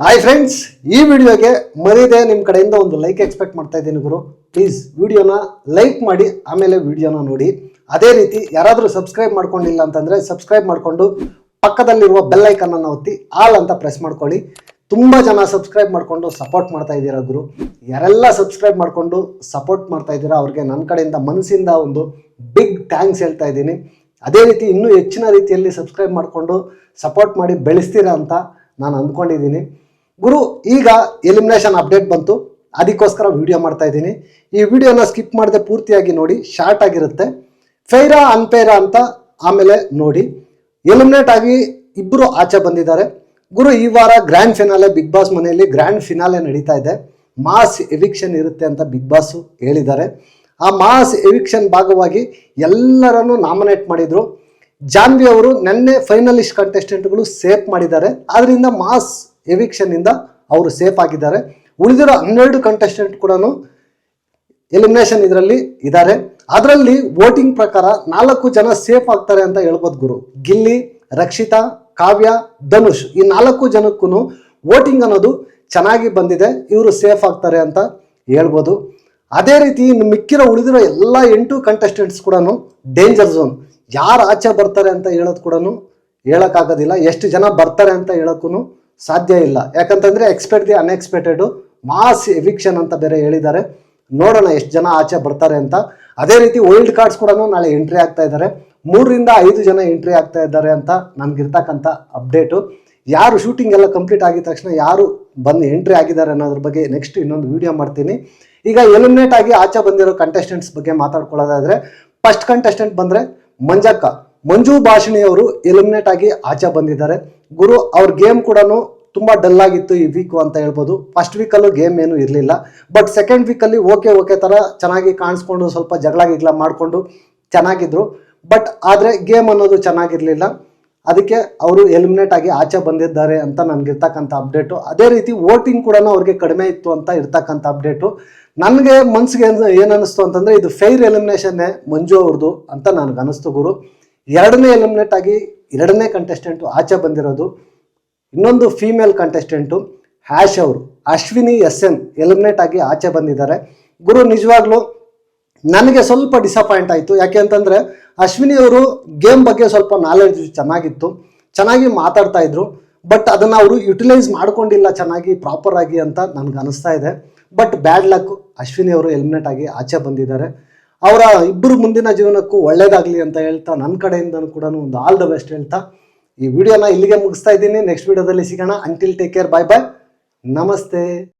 Hi friends, ಈ ವಿಡಿಯೋಗೆ ಮರಿದೆ ನಿಮ್ಮ ಕಡೆಯಿಂದ ಒಂದು ಲೈಕ್ ಎಕ್ಸ್ಪೆಕ್ಟ್ ಮಾಡ್ತಾ ಇದ್ದೀನಿ ಗುರು. ಪ್ಲೀಸ್ ವಿಡಿಯೋನ ಲೈಕ್ ಮಾಡಿ ಆಮೇಲೆ ವಿಡಿಯೋನ ನೋಡಿ. ಅದೇ ರೀತಿ ಯಾರಾದರೂ ಸಬ್ಸ್ಕ್ರೈಬ್ ಮಾಡ್ಕೊಂಡಿಲ್ಲ ಅಂತಂದರೆ ಸಬ್ಸ್ಕ್ರೈಬ್ ಮಾಡಿಕೊಂಡು ಪಕ್ಕದಲ್ಲಿರುವ ಬೆಲ್ ಐಕನ್ನ ಒತ್ತಿ ಆಲ್ ಅಂತ ಪ್ರೆಸ್ ಮಾಡ್ಕೊಳ್ಳಿ. ತುಂಬ ಜನ ಸಬ್ಸ್ಕ್ರೈಬ್ ಮಾಡಿಕೊಂಡು ಸಪೋರ್ಟ್ ಮಾಡ್ತಾ ಇದ್ದೀರಾ ಗುರು. ಯಾರೆಲ್ಲ ಸಬ್ಸ್ಕ್ರೈಬ್ ಮಾಡಿಕೊಂಡು ಸಪೋರ್ಟ್ ಮಾಡ್ತಾ ಇದ್ದೀರಾ ಅವ್ರಿಗೆ ನನ್ನ ಕಡೆಯಿಂದ ಮನಸ್ಸಿಂದ ಒಂದು ಬಿಗ್ ಥ್ಯಾಂಕ್ಸ್ ಹೇಳ್ತಾ ಇದ್ದೀನಿ. ಅದೇ ರೀತಿ ಇನ್ನೂ ಹೆಚ್ಚಿನ ರೀತಿಯಲ್ಲಿ ಸಬ್ಸ್ಕ್ರೈಬ್ ಮಾಡಿಕೊಂಡು ಸಪೋರ್ಟ್ ಮಾಡಿ ಬೆಳೆಸ್ತೀರಾ ಅಂತ ನಾನು ಅಂದ್ಕೊಂಡಿದ್ದೀನಿ ಗುರು. ಈಗ ಎಲಿಮಿನೇಷನ್ ಅಪ್ಡೇಟ್ ಬಂತು, ಅದಕ್ಕೋಸ್ಕರ ವಿಡಿಯೋ ಮಾಡ್ತಾ ಇದ್ದೀನಿ. ಈ ವಿಡಿಯೋನ ಸ್ಕಿಪ್ ಮಾಡದೆ ಪೂರ್ತಿಯಾಗಿ ನೋಡಿ, ಶಾರ್ಟ್ ಆಗಿರುತ್ತೆ. ಫೇರಾ ಅನ್ಫೇರಾ ಅಂತ ಆಮೇಲೆ ನೋಡಿ. ಎಲಿಮಿನೇಟ್ ಆಗಿ ಇಬ್ಬರು ಆಚೆ ಬಂದಿದ್ದಾರೆ ಗುರು. ಈ ವಾರ ಗ್ರ್ಯಾಂಡ್ ಫಿನಾಲೆ, ಬಿಗ್ ಬಾಸ್ ಮನೆಯಲ್ಲಿ ಗ್ರ್ಯಾಂಡ್ ಫಿನಾಲೆ ನಡೀತಾ ಇದೆ. ಮಾಸ್ ಎವಿಕ್ಷನ್ ಇರುತ್ತೆ ಅಂತ ಬಿಗ್ ಬಾಸ್ ಹೇಳಿದ್ದಾರೆ. ಆ ಮಾಸ್ ಎವಿಕ್ಷನ್ ಭಾಗವಾಗಿ ಎಲ್ಲರನ್ನು ನಾಮಿನೇಟ್ ಮಾಡಿದ್ರು. ಜಾನ್ವಿ ಅವರು ನೆನ್ನೆ ಫೈನಲಿಸ್ಟ್ ಕಂಟೆಸ್ಟೆಂಟ್ಗಳು ಸೇಫ್ ಮಾಡಿದ್ದಾರೆ, ಆದ್ರಿಂದ ಮಾಸ್ ಎವಿಕ್ಷನ್ ಇಂದ ಅವರು ಸೇಫ್ ಆಗಿದ್ದಾರೆ. ಉಳಿದಿರೋ 12 ಕಂಟೆಸ್ಟೆಂಟ್ ಕೂಡ ಎಲಿಮಿನೇಷನ್ ಇದರಲ್ಲಿ ಇದ್ದಾರೆ. ಅದರಲ್ಲಿ ವೋಟಿಂಗ್ ಪ್ರಕಾರ 4 ಜನ ಸೇಫ್ ಆಗ್ತಾರೆ ಅಂತ ಹೇಳ್ಬೋದು ಗುರು. ಗಿಲ್ಲಿ, ರಕ್ಷಿತಾ, ಕಾವ್ಯ, ಧನುಷ್, ಈ 4 ಜನಕ್ಕೂ ವೋಟಿಂಗ್ ಅನ್ನೋದು ಚೆನ್ನಾಗಿ ಬಂದಿದೆ. ಇವರು ಸೇಫ್ ಆಗ್ತಾರೆ ಅಂತ ಹೇಳ್ಬೋದು. ಅದೇ ರೀತಿ ಇನ್ನು ಮಿಕ್ಕಿರೋ ಉಳಿದಿರೋ ಎಲ್ಲ 8 ಕಂಟೆಸ್ಟೆಂಟ್ಸ್ ಕೂಡ ಡೇಂಜರ್ ಝೋನ್. ಯಾರು ಆಚೆ ಬರ್ತಾರೆ ಅಂತ ಹೇಳೋದು ಕೂಡ ಹೇಳೋಕ್ಕಾಗೋದಿಲ್ಲ. ಎಷ್ಟು ಜನ ಬರ್ತಾರೆ ಅಂತ ಹೇಳೋಕ್ಕೂ ಸಾಧ್ಯ ಇಲ್ಲ. ಯಾಕಂತಂದರೆ expect the unexpected, mass eviction ಅಂತ ಬೇರೆ ಹೇಳಿದ್ದಾರೆ. ನೋಡೋಣ ಎಷ್ಟು ಜನ ಆಚೆ ಬರ್ತಾರೆ ಅಂತ. ಅದೇ ರೀತಿ ವೈಲ್ಡ್ ಕಾರ್ಡ್ಸ್ ಕೂಡ ನಾಳೆ ಎಂಟ್ರಿ ಆಗ್ತಾ ಇದ್ದಾರೆ. 3 ರಿಂದ 5 ಜನ ಎಂಟ್ರಿ ಆಗ್ತಾ ಇದ್ದಾರೆ ಅಂತ ನನಗಿರ್ತಕ್ಕಂಥ ಅಪ್ಡೇಟು. ಯಾರು ಶೂಟಿಂಗ್ ಎಲ್ಲ ಕಂಪ್ಲೀಟ್ ಆಗಿದ ತಕ್ಷಣ ಯಾರು ಬಂದು ಎಂಟ್ರಿ ಆಗಿದ್ದಾರೆ ಅನ್ನೋದ್ರ ಬಗ್ಗೆ ನೆಕ್ಸ್ಟ್ ಇನ್ನೊಂದು ವಿಡಿಯೋ ಮಾಡ್ತೀನಿ. ಈಗ ಎಲಿಮಿನೇಟ್ ಆಗಿ ಆಚೆ ಬಂದಿರೋ ಕಂಟೆಸ್ಟೆಂಟ್ಸ್ ಬಗ್ಗೆ ಮಾತಾಡ್ಕೊಳ್ಳೋದಾದ್ರೆ, ಫಸ್ಟ್ ಕಂಟೆಸ್ಟೆಂಟ್ ಬಂದರೆ ಮಂಜಕ್ಕ, ಮಂಜು ಭಾಷಿಣಿ ಅವರು ಎಲಿಮಿನೇಟ್ ಆಗಿ ಆಚೆ ಬಂದಿದ್ದಾರೆ ಗುರು. ಅವ್ರ ಗೇಮ್ ಕೂಡ ತುಂಬ ಡಲ್ ಆಗಿತ್ತು ಈ ವೀಕು ಅಂತ ಹೇಳ್ಬೋದು. ಫಸ್ಟ್ ವೀಕಲ್ಲೂ ಗೇಮ್ ಏನು ಇರಲಿಲ್ಲ, ಬಟ್ ಸೆಕೆಂಡ್ ವೀಕಲ್ಲಿ ಓಕೆ ಥರ ಚೆನ್ನಾಗಿ ಕಾಣಿಸ್ಕೊಂಡು ಸ್ವಲ್ಪ ಜಗಳ ಮಾಡಿಕೊಂಡು ಚೆನ್ನಾಗಿದ್ರು. ಬಟ್ ಆದರೆ ಗೇಮ್ ಅನ್ನೋದು ಚೆನ್ನಾಗಿರಲಿಲ್ಲ. ಅದಕ್ಕೆ ಅವರು ಎಲಿಮಿನೇಟ್ ಆಗಿ ಆಚೆ ಬಂದಿದ್ದಾರೆ ಅಂತ ನನಗಿರ್ತಕ್ಕಂಥ ಅಪ್ಡೇಟು. ಅದೇ ರೀತಿ ವೋಟಿಂಗ್ ಕೂಡ ಅವ್ರಿಗೆ ಕಡಿಮೆ ಇತ್ತು ಅಂತ ಇರ್ತಕ್ಕಂಥ ಅಪ್ಡೇಟು. ನನಗೆ ಮನ್ಸಿಗೆ ಏನು ಅನ್ನಿಸ್ತು ಅಂತಂದರೆ, ಇದು ಫೇರ್ ಎಲಿಮಿನೇಷನ್ನೇ ಮಂಜು ಅವ್ರದ್ದು ಅಂತ ನನಗನ್ನಿಸ್ತು ಗುರು. 2ನೇ ಎಲಿಮಿನೇಟ್ ಆಗಿ 2ನೇ ಕಂಟೆಸ್ಟೆಂಟು ಆಚೆ ಬಂದಿರೋದು ಇನ್ನೊಂದು ಫೀಮೇಲ್ ಕಂಟೆಸ್ಟೆಂಟು ಹ್ಯಾಶ್ ಅವರು. ಅಶ್ವಿನಿ SN ಎಲಿಮಿನೇಟ್ ಆಗಿ ಆಚೆ ಬಂದಿದ್ದಾರೆ ಗುರು. ನಿಜವಾಗ್ಲೂ ನನಗೆ ಸ್ವಲ್ಪ ಡಿಸಪಾಯಿಂಟ್ ಆಯಿತು. ಯಾಕೆ ಅಂತಂದರೆ ಅಶ್ವಿನಿ ಅವರು ಗೇಮ್ ಬಗ್ಗೆ ಸ್ವಲ್ಪ ನಾಲೆಡ್ಜ್ ಚೆನ್ನಾಗಿತ್ತು, ಚೆನ್ನಾಗಿ ಮಾತಾಡ್ತಾ ಇದ್ರು. ಬಟ್ ಅದನ್ನು ಅವರು ಯುಟಿಲೈಸ್ ಮಾಡ್ಕೊಂಡಿಲ್ಲ ಚೆನ್ನಾಗಿ ಪ್ರಾಪರ್ ಆಗಿ ಅಂತ ನನಗೆ ಅನಿಸ್ತಾ ಇದೆ. ಬಟ್ ಬ್ಯಾಡ್ ಲಕ್, ಅಶ್ವಿನಿ ಅವರು ಎಲಿಮಿನೇಟ್ ಆಗಿ ಆಚೆ ಬಂದಿದ್ದಾರೆ. ಅವರ ಇಬ್ಬರು ಮುಂದಿನ ಜೀವನಕ್ಕೂ ಒಳ್ಳೇದಾಗಲಿ ಅಂತ ಹೇಳ್ತಾ ನನ್ನ ಕಡೆಯಿಂದ ಕೂಡ ಒಂದು ಆಲ್ ದ ಬೆಸ್ಟ್ ಹೇಳ್ತಾ ಈ ವಿಡಿಯೋನ ಇಲ್ಲಿಗೆ ಮುಗಿಸ್ತಾ ಇದ್ದೀನಿ. ನೆಕ್ಸ್ಟ್ ವಿಡಿಯೋದಲ್ಲಿ ಸಿಗೋಣ. ಅಂಟಿಲ್ ಟೇಕ್ ಕೇರ್, ಬಾಯ್ ಬಾಯ್, ನಮಸ್ತೆ.